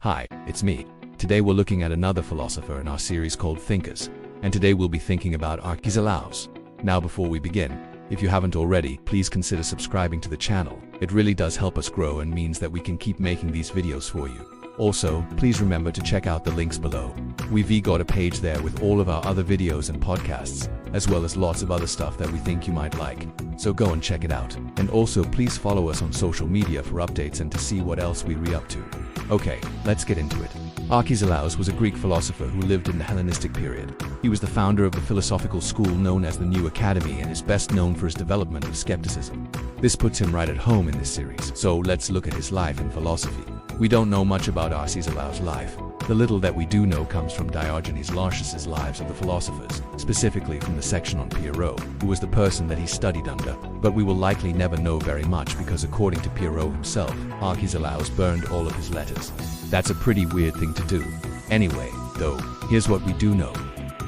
Hi, it's me. Today we're looking at another philosopher in our series called Thinkers, and today we'll be thinking about Arcesilaus. Now before we begin, if you haven't already, please consider subscribing to the channel. It really does help us grow and means that we can keep making these videos for you. Also, please remember to check out the links below. We've got a page there with all of our other videos and podcasts, as well as lots of other stuff that we think you might like. So go and check it out. And also please follow us on social media for updates and to see what else we re-up to. Okay, let's get into it. Arcesilaus was a Greek philosopher who lived in the Hellenistic period. He was the founder of the philosophical school known as the New Academy and is best known for his development of skepticism. This puts him right at home in this series, so let's look at his life and philosophy. We don't know much about Arcesilaus' life. The little that we do know comes from Diogenes Laertius's Lives of the Philosophers, specifically from the section on Pyrrho, who was the person that he studied under. But we will likely never know very much because according to Pyrrho himself, Arcesilaus burned all of his letters. That's a pretty weird thing to do. Anyway, though, here's what we do know.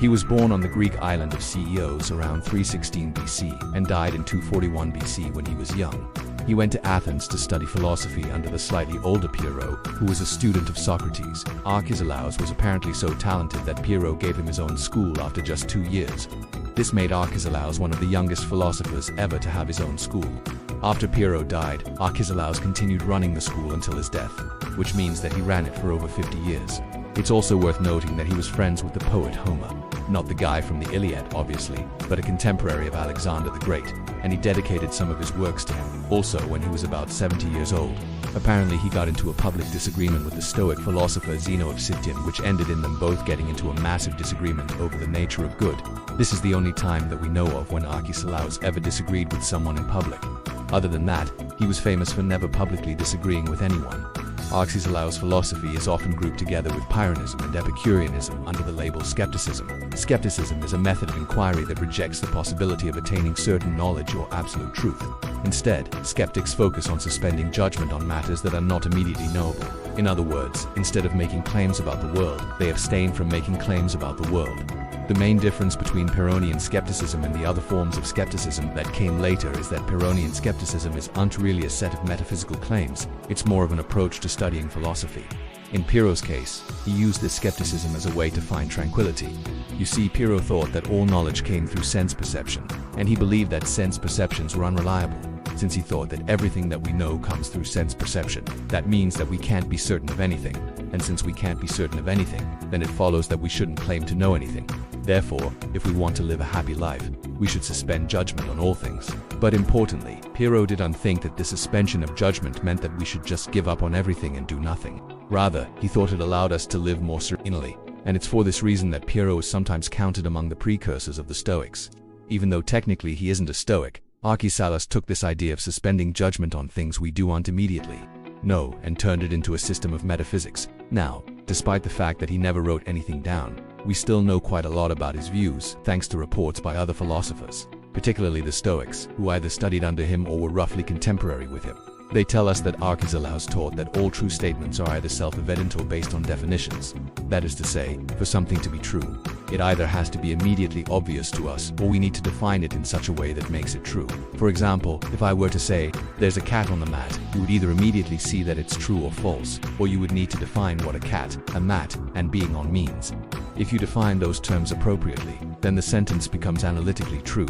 He was born on the Greek island of Ceos around 316 BC and died in 241 BC when he was young. He went to Athens to study philosophy under the slightly older Pyrrho, who was a student of Socrates. Arcesilaus was apparently so talented that Pyrrho gave him his own school after just 2 years. This made Arcesilaus one of the youngest philosophers ever to have his own school. After Pyrrho died, Arcesilaus continued running the school until his death, which means that he ran it for over 50 years. It's also worth noting that he was friends with the poet Homer, not the guy from the Iliad, obviously, but a contemporary of Alexander the Great, and he dedicated some of his works to him. Also, when he was about 70 years old, apparently he got into a public disagreement with the Stoic philosopher Zeno of Citium, which ended in them both getting into a massive disagreement over the nature of good. This is the only time that we know of when Arcesilaus ever disagreed with someone in public. Other than that, he was famous for never publicly disagreeing with anyone. Arcesilaus' philosophy is often grouped together with Pyrrhonism and Epicureanism under the label skepticism. Skepticism is a method of inquiry that rejects the possibility of attaining certain knowledge or absolute truth. Instead, skeptics focus on suspending judgment on matters that are not immediately knowable. In other words, instead of making claims about the world, they abstain from making claims about the world. The main difference between Pyrrhonian skepticism and the other forms of skepticism that came later is that Pyrrhonian skepticism isn't really a set of metaphysical claims, it's more of an approach to studying philosophy. In Pyrrho's case, he used this skepticism as a way to find tranquility. You see, Pyrrho thought that all knowledge came through sense perception, and he believed that sense perceptions were unreliable. Since he thought that everything that we know comes through sense perception, that means that we can't be certain of anything. And since we can't be certain of anything, then it follows that we shouldn't claim to know anything. Therefore, if we want to live a happy life, we should suspend judgment on all things. But importantly, Pyrrho didn't think that the suspension of judgment meant that we should just give up on everything and do nothing. Rather, he thought it allowed us to live more serenely. And it's for this reason that Pyrrho is sometimes counted among the precursors of the Stoics. Even though technically he isn't a Stoic, Arcesilaus took this idea of suspending judgment on things we do immediately know and turned it into a system of metaphysics. Now, despite the fact that he never wrote anything down, we still know quite a lot about his views thanks to reports by other philosophers, particularly the Stoics, who either studied under him or were roughly contemporary with him. They tell us that Arcesilaus taught that all true statements are either self-evident or based on definitions. That is to say, for something to be true, it either has to be immediately obvious to us or we need to define it in such a way that makes it true. For example, if I were to say, there's a cat on the mat, you would either immediately see that it's true or false, or you would need to define what a cat, a mat, and being on means. If you define those terms appropriately, then the sentence becomes analytically true.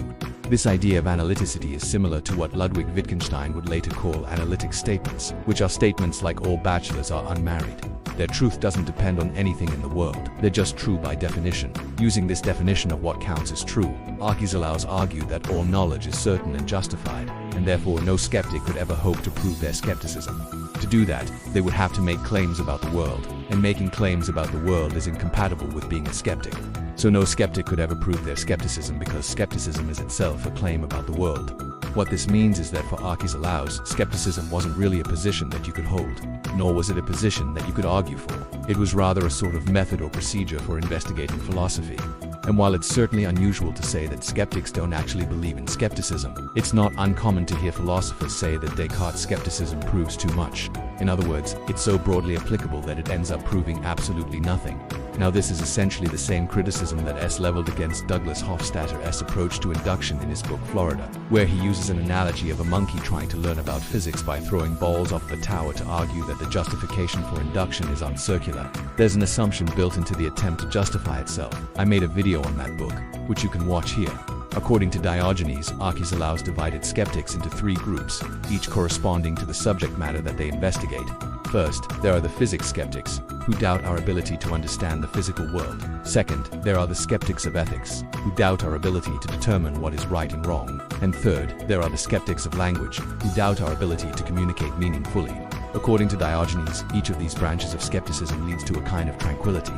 This idea of analyticity is similar to what Ludwig Wittgenstein would later call analytic statements, which are statements like all bachelors are unmarried. Their truth doesn't depend on anything in the world, they're just true by definition. Using this definition of what counts as true, Arcesilaus argued that all knowledge is certain and justified, and therefore no skeptic could ever hope to prove their skepticism. To do that, they would have to make claims about the world, and making claims about the world is incompatible with being a skeptic. So no skeptic could ever prove their skepticism because skepticism is itself a claim about the world. What this means is that for Arcesilaus, skepticism wasn't really a position that you could hold, nor was it a position that you could argue for. It was rather a sort of method or procedure for investigating philosophy. And while it's certainly unusual to say that skeptics don't actually believe in skepticism, it's not uncommon to hear philosophers say that Descartes' skepticism proves too much. In other words, it's so broadly applicable that it ends up proving absolutely nothing. Now this is essentially the same criticism that S leveled against Douglas Hofstadter's approach to induction in his book Florida, where he uses an analogy of a monkey trying to learn about physics by throwing balls off the tower to argue that the justification for induction is uncircular. There's an assumption built into the attempt to justify itself. I made a video on that book, which you can watch here. According to Diogenes, Arcesilaus divided skeptics into 3 groups, each corresponding to the subject matter that they investigate. First, there are the physics skeptics, who doubt our ability to understand the physical world. Second, there are the skeptics of ethics, who doubt our ability to determine what is right and wrong. And third, there are the skeptics of language, who doubt our ability to communicate meaningfully. According to Diogenes, each of these branches of skepticism leads to a kind of tranquility.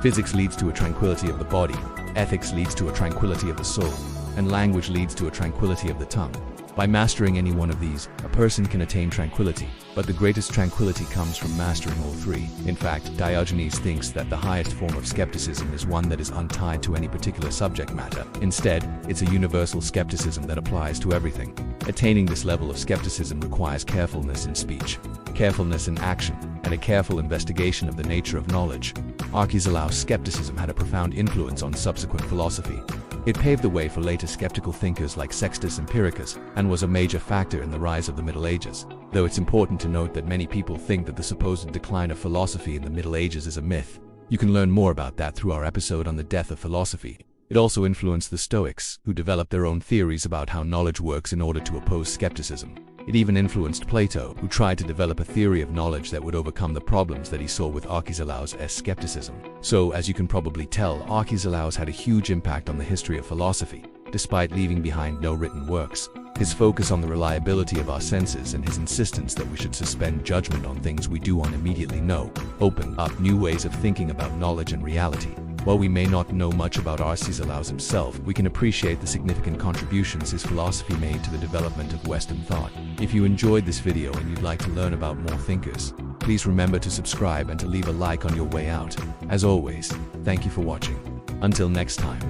Physics leads to a tranquility of the body, ethics leads to a tranquility of the soul, and language leads to a tranquility of the tongue. By mastering any one of these, a person can attain tranquility, but the greatest tranquility comes from mastering all 3. In fact, Diogenes thinks that the highest form of skepticism is one that is untied to any particular subject matter. Instead, it's a universal skepticism that applies to everything. Attaining this level of skepticism requires carefulness in speech, carefulness in action, and a careful investigation of the nature of knowledge. Arcesilaus' skepticism had a profound influence on subsequent philosophy. It paved the way for later skeptical thinkers like Sextus Empiricus, and was a major factor in the rise of the Middle Ages. Though it's important to note that many people think that the supposed decline of philosophy in the Middle Ages is a myth. You can learn more about that through our episode on the death of philosophy. It also influenced the Stoics, who developed their own theories about how knowledge works in order to oppose skepticism. It even influenced Plato, who tried to develop a theory of knowledge that would overcome the problems that he saw with Arcesilaus' skepticism. So, as you can probably tell, Arcesilaus had a huge impact on the history of philosophy, despite leaving behind no written works. His focus on the reliability of our senses and his insistence that we should suspend judgment on things we do immediately know opened up new ways of thinking about knowledge and reality. While we may not know much about Arcesilaus himself, we can appreciate the significant contributions his philosophy made to the development of Western thought. If you enjoyed this video and you'd like to learn about more thinkers, please remember to subscribe and to leave a like on your way out. As always, thank you for watching. Until next time.